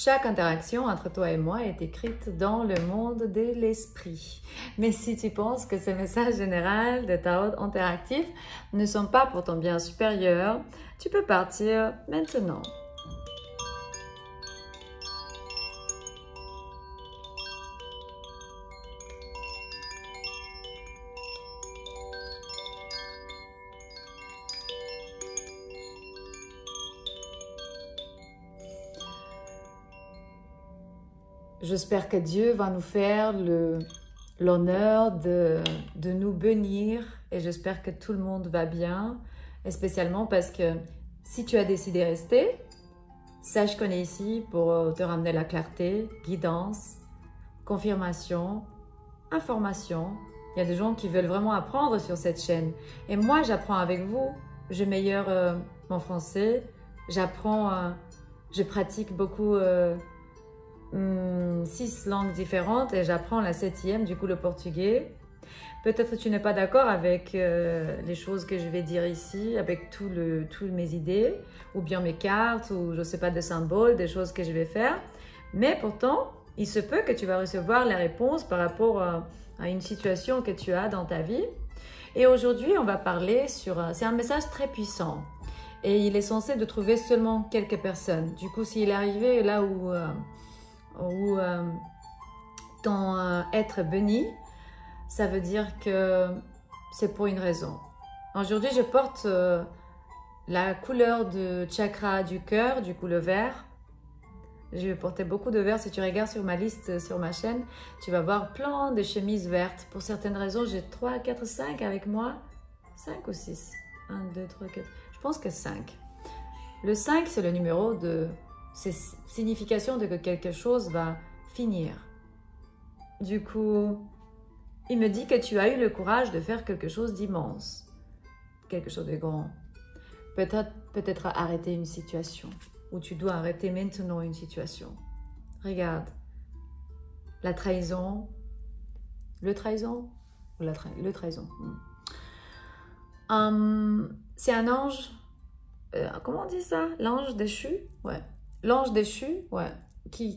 Chaque interaction entre toi et moi est écrite dans le monde de l'esprit. Mais si tu penses que ces messages généraux de tarot interactif ne sont pas pour ton bien supérieur, tu peux partir maintenant. J'espère que Dieu va nous faire l'honneur de nous bénir et j'espère que tout le monde va bien, et spécialement parce que si tu as décidé de rester, sache qu'on est ici pour te ramener la clarté, guidance, confirmation, information. Il y a des gens qui veulent vraiment apprendre sur cette chaîne et moi j'apprends avec vous, j'améliore mon français, j'apprends, je pratique beaucoup 6 langues différentes et j'apprends la 7e, du coup le portugais. Peut-être que tu n'es pas d'accord avec les choses que je vais dire ici, avec toutes mes idées, ou bien mes cartes, ou je ne sais pas, des symboles, des choses que je vais faire. Mais pourtant, il se peut que tu vas recevoir les réponses par rapport à une situation que tu as dans ta vie. Et aujourd'hui, on va parler sur... c'est un message très puissant. Et il est censé de trouver seulement quelques personnes. Du coup, s'il est arrivé là où ton être béni, ça veut dire que c'est pour une raison. Aujourd'hui, je porte la couleur de chakra du cœur, du coup le vert. Je vais porter beaucoup de vert. Si tu regardes sur ma liste, sur ma chaîne, tu vas voir plein de chemises vertes. Pour certaines raisons, j'ai 3, 4, 5 avec moi. 5 ou 6 1, 2, 3, 4. Je pense que 5. Le 5, c'est le numéro de... c'est signification de que quelque chose va finir. Du coup, il me dit que tu as eu le courage de faire quelque chose d'immense, quelque chose de grand. Peut-être arrêter une situation, ou tu dois arrêter maintenant une situation. Regarde, la trahison, le trahison, ou le trahison. C'est un ange, comment on dit ça? L'ange déchu? Ouais. L'ange déchu, ouais, qui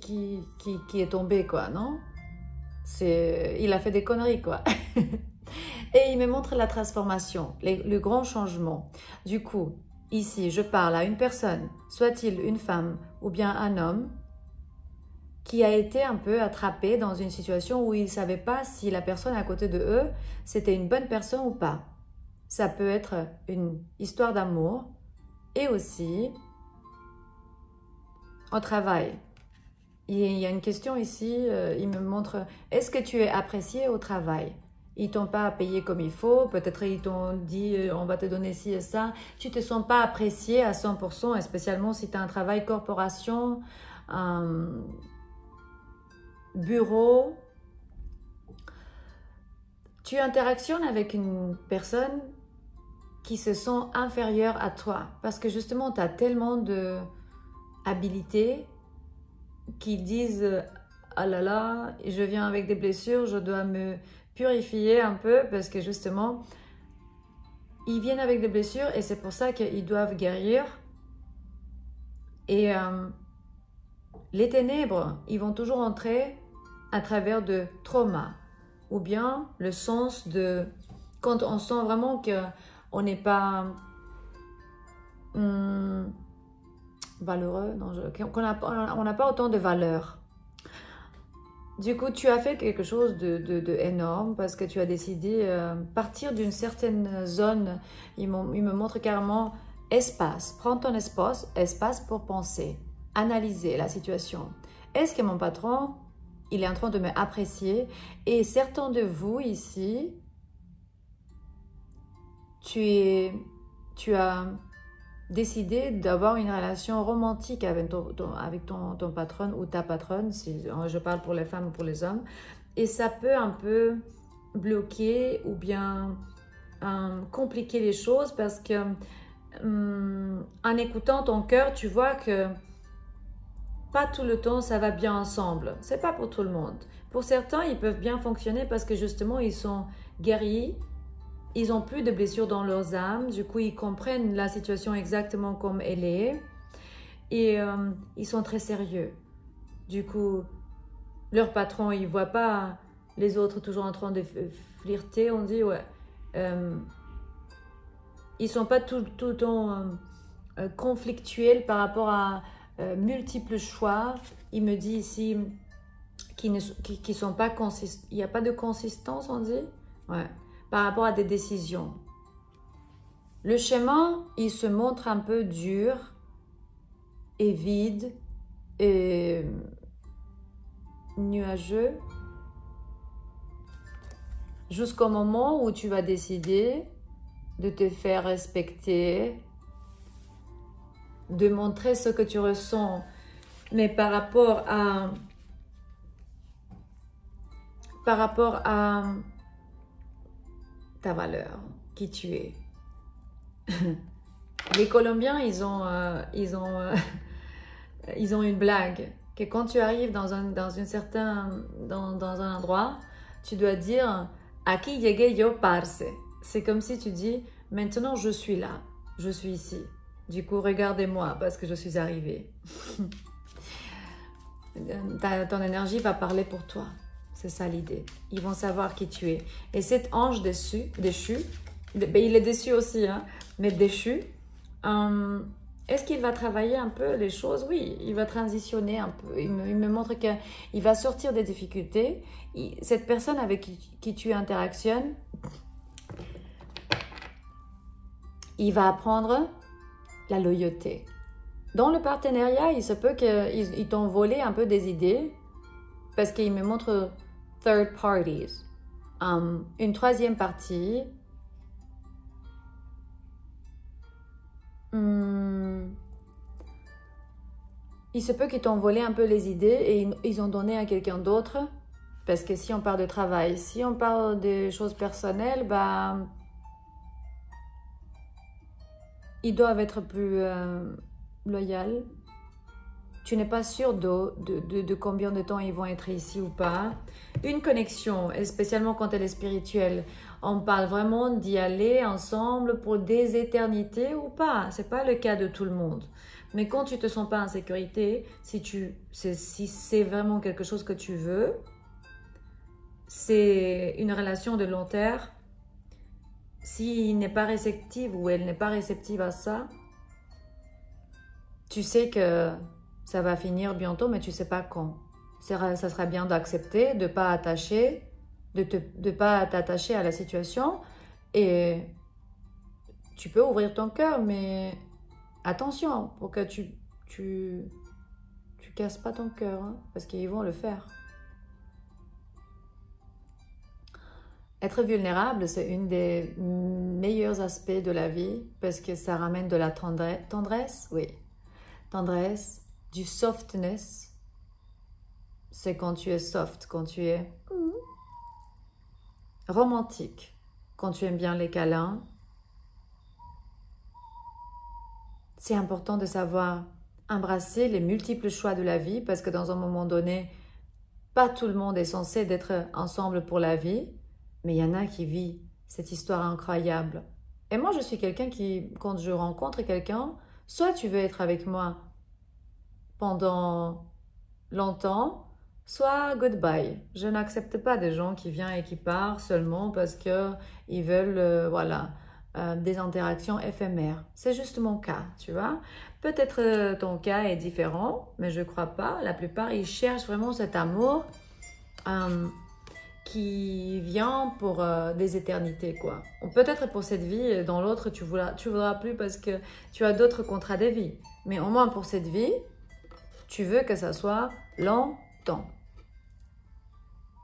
est tombé, quoi, non? Il a fait des conneries, quoi. Et il me montre la transformation, le grand changement. Du coup, ici, je parle à une personne, soit-il une femme ou bien un homme, qui a été un peu attrapé dans une situation où il ne savait pas si la personne à côté de eux, c'était une bonne personne ou pas. Ça peut être une histoire d'amour et aussi... au travail. Il y a une question ici, il me montre, est-ce que tu es apprécié au travail? Ils t'ont pas payé comme il faut, peut-être ils t'ont dit, on va te donner ci et ça. Tu te sens pas apprécié à 100%, et spécialement si tu as un travail corporation, bureau. Tu interactionnes avec une personne qui se sent inférieure à toi, parce que justement, tu as tellement de... habilités qui disent ah là là, je viens avec des blessures, je dois me purifier un peu parce que justement ils viennent avec des blessures et c'est pour ça qu'ils doivent guérir. Et les ténèbres, ils vont toujours entrer à travers de traumas ou bien le sens de quand on sent vraiment qu'on n'est pas valeureux, on n'a pas autant de valeur. Du coup, tu as fait quelque chose de énorme parce que tu as décidé partir d'une certaine zone. Il me montre carrément espace. Prends ton espace pour penser, analyser la situation. Est-ce que mon patron, il est en train de m'apprécier? Et certains de vous ici, tu as décider d'avoir une relation romantique avec ton patron ou ta patronne, si je parle pour les femmes ou pour les hommes, et ça peut un peu bloquer ou bien compliquer les choses parce que en écoutant ton cœur, tu vois que pas tout le temps ça va bien ensemble. C'est pas pour tout le monde. Pour certains, ils peuvent bien fonctionner parce que justement, ils sont guerriers. Ils n'ont plus de blessures dans leurs âmes, du coup ils comprennent la situation exactement comme elle est et ils sont très sérieux. Du coup, leur patron, il ne voit pas les autres toujours en train de flirter. On dit, ouais. Ils ne sont pas tout le temps conflictuels par rapport à multiples choix. Il me dit ici qui sont pas consistants. Il n'y a pas de consistance, on dit, ouais, par rapport à des décisions. Le schéma, il se montre un peu dur et vide et nuageux jusqu'au moment où tu vas décider de te faire respecter, de montrer ce que tu ressens, mais par rapport à ta valeur, qui tu es. Les Colombiens, ils ont une blague que quand tu arrives dans un endroit, tu dois dire Aquí llegué yo, parce. C'est comme si tu dis maintenant je suis là, je suis ici. Du coup, regardez-moi parce que je suis arrivée. Ton énergie va parler pour toi. C'est ça l'idée. Ils vont savoir qui tu es. Et cet ange déchu, ben il est déçu aussi, hein, mais déchu, est-ce qu'il va travailler un peu les choses? Oui, il va transitionner un peu. Il me montre qu'il va sortir des difficultés. Cette personne avec qui tu interactionnes, il va apprendre la loyauté. Dans le partenariat, il se peut qu'ils t'ont volé un peu des idées parce qu'il me montre third parties. Une troisième partie. Il se peut qu'ils t'ont volé un peu les idées et ils ont donné à quelqu'un d'autre. Parce que si on parle de travail, si on parle des choses personnelles, bah, ils doivent être plus loyaux. Tu n'es pas sûr de combien de temps ils vont être ici ou pas. Une connexion, et spécialement quand elle est spirituelle, on parle vraiment d'y aller ensemble pour des éternités ou pas. Ce n'est pas le cas de tout le monde. Mais quand tu ne te sens pas en sécurité, si c'est vraiment quelque chose que tu veux, c'est une relation de long terme. S'il n'est pas réceptif ou elle n'est pas réceptive à ça, tu sais que ça va finir bientôt, mais tu ne sais pas quand. Ça serait bien d'accepter, de ne pas t'attacher à la situation. Et tu peux ouvrir ton cœur, mais attention pour que tu casses pas ton cœur, hein, parce qu'ils vont le faire. Être vulnérable, c'est une des meilleurs aspects de la vie parce que ça ramène de la tendresse, oui. Tendresse, du softness. C'est quand tu es soft, quand tu es romantique, quand tu aimes bien les câlins. C'est important de savoir embrasser les multiples choix de la vie parce que dans un moment donné, pas tout le monde est censé d'être ensemble pour la vie. Mais il y en a qui vivent cette histoire incroyable. Et moi, je suis quelqu'un qui, quand je rencontre quelqu'un, soit tu veux être avec moi pendant longtemps, soit goodbye. Je n'accepte pas des gens qui viennent et qui partent seulement parce qu'ils veulent, des interactions éphémères. C'est juste mon cas, tu vois. Peut-être ton cas est différent, mais je ne crois pas. La plupart, ils cherchent vraiment cet amour qui vient pour des éternités, quoi. Peut-être pour cette vie, dans l'autre, tu voudras plus parce que tu as d'autres contrats de vie. Mais au moins pour cette vie, tu veux que ça soit longtemps.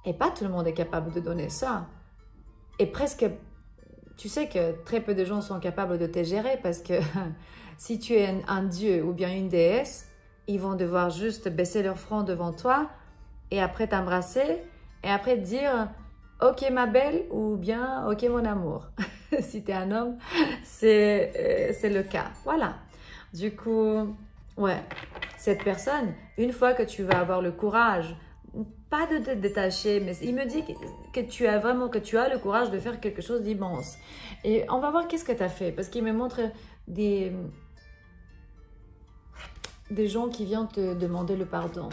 Et pas tout le monde est capable de donner ça. Et presque, tu sais que très peu de gens sont capables de te gérer parce que si tu es un dieu ou bien une déesse, ils vont devoir juste baisser leur front devant toi et après t'embrasser et après te dire « Ok ma belle » ou bien « Ok mon amour ». Si tu es un homme, c'est le cas. Voilà. Du coup, ouais, cette personne, une fois que tu vas avoir le courage, pas de te détacher, mais il me dit que tu as le courage de faire quelque chose d'immense. Et on va voir qu'est-ce que tu as fait, parce qu'il me montre des gens qui viennent te demander le pardon.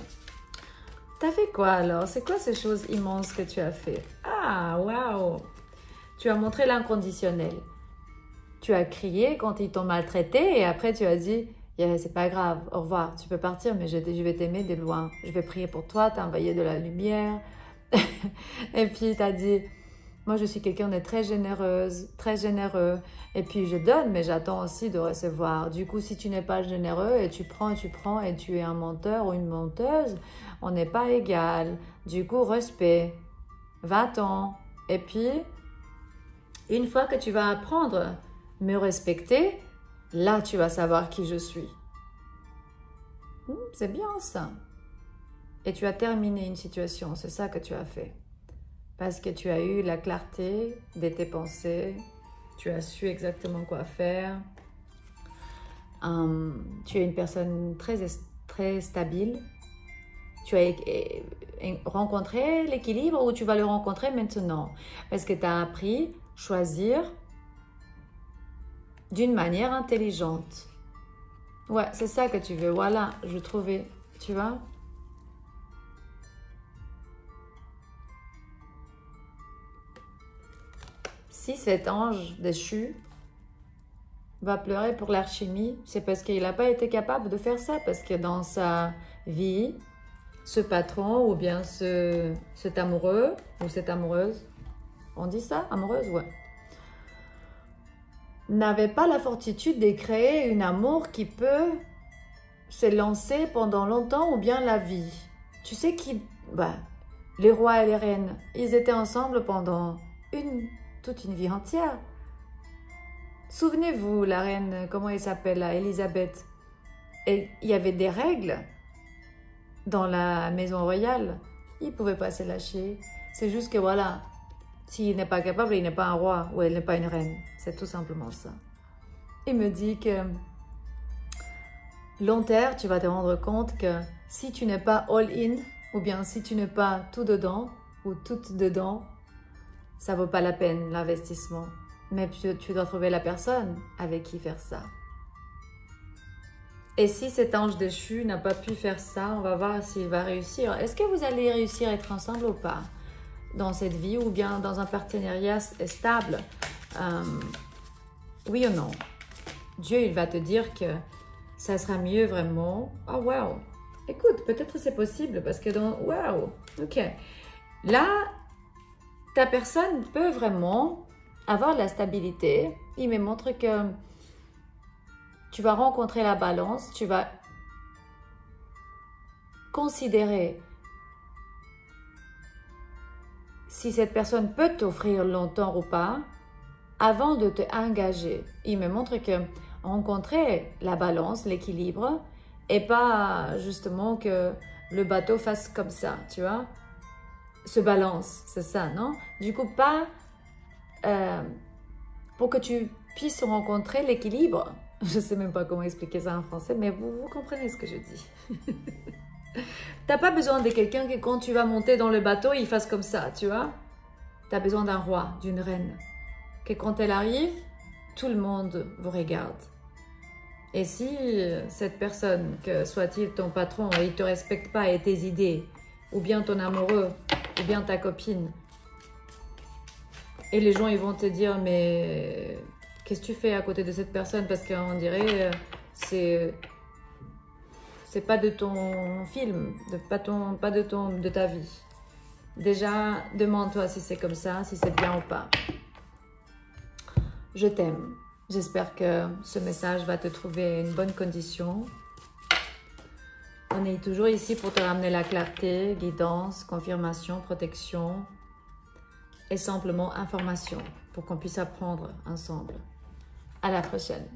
T'as fait quoi alors? C'est quoi ces choses immenses que tu as fait? Ah, waouh! Tu as montré l'inconditionnel. Tu as crié quand ils t'ont maltraité et après tu as dit, yeah, c'est pas grave, au revoir, tu peux partir, mais je vais t'aimer de loin. Je vais prier pour toi, t'envoyer de la lumière. Et puis tu as dit, moi je suis quelqu'un de très généreuse, très généreux. Et puis je donne, mais j'attends aussi de recevoir. Du coup, si tu n'es pas généreux et tu prends et tu es un menteur ou une menteuse, on n'est pas égal. Du coup, respect, va-t'en. Et puis, une fois que tu vas apprendre à me respecter, là tu vas savoir qui je suis. C'est bien ça. Et tu as terminé une situation, c'est ça que tu as fait. Parce que tu as eu la clarté de tes pensées, tu as su exactement quoi faire. Tu es une personne très stable. Tu as rencontré l'équilibre ou tu vas le rencontrer maintenant? Parce que tu as appris à choisir d'une manière intelligente. Ouais, c'est ça que tu veux. Voilà, je trouvais, tu vois? Si cet ange déchu va pleurer pour l'alchimie, c'est parce qu'il n'a pas été capable de faire ça, parce que dans sa vie, ce patron ou bien cet amoureux ou cette amoureuse, on dit ça, amoureuse, ouais, n'avait pas la fortitude de créer un amour qui peut se lancer pendant longtemps ou bien la vie. Tu sais qui, les rois et les reines, ils étaient ensemble pendant toute une vie entière. Souvenez-vous, la reine, comment elle s'appelle, Elisabeth, il y avait des règles dans la maison royale. Il ne pouvait pas se lâcher. C'est juste que voilà, s'il n'est pas capable, il n'est pas un roi ou elle n'est pas une reine. C'est tout simplement ça. Il me dit que long terme, tu vas te rendre compte que si tu n'es pas all-in, ou bien si tu n'es pas tout dedans ou toute dedans, ça ne vaut pas la peine l'investissement. Mais tu dois trouver la personne avec qui faire ça. Et si cet ange déchu n'a pas pu faire ça, on va voir s'il va réussir. Est-ce que vous allez réussir à être ensemble ou pas dans cette vie ou bien dans un partenariat stable? Oui ou non? Dieu, il va te dire que ça sera mieux vraiment. Oh, wow! Écoute, peut-être c'est possible parce que dans... Wow! Ok. Là, ta personne peut vraiment avoir de la stabilité. Il me montre que tu vas rencontrer la balance, tu vas considérer si cette personne peut t'offrir longtemps ou pas avant de te engager. Il me montre que rencontrer la balance, l'équilibre, et pas justement que le bateau fasse comme ça, tu vois, se balance, c'est ça, non? Du coup, pas pour que tu puisses rencontrer l'équilibre. Je ne sais même pas comment expliquer ça en français, mais vous comprenez ce que je dis. Tu n'as pas besoin de quelqu'un que quand tu vas monter dans le bateau, il fasse comme ça, tu vois. Tu as besoin d'un roi, d'une reine. Que quand elle arrive, tout le monde vous regarde. Et si cette personne, que soit-il ton patron, il ne te respecte pas et tes idées, ou bien ton amoureux, ou bien ta copine, et les gens ils vont te dire, mais qu'est-ce que tu fais à côté de cette personne? Parce qu'on dirait, c'est pas de ton film, de ta vie. Déjà, demande-toi si c'est comme ça, si c'est bien ou pas. Je t'aime. J'espère que ce message va te trouver une bonne condition. On est toujours ici pour te ramener la clarté, guidance, confirmation, protection et simplement information pour qu'on puisse apprendre ensemble. À la prochaine.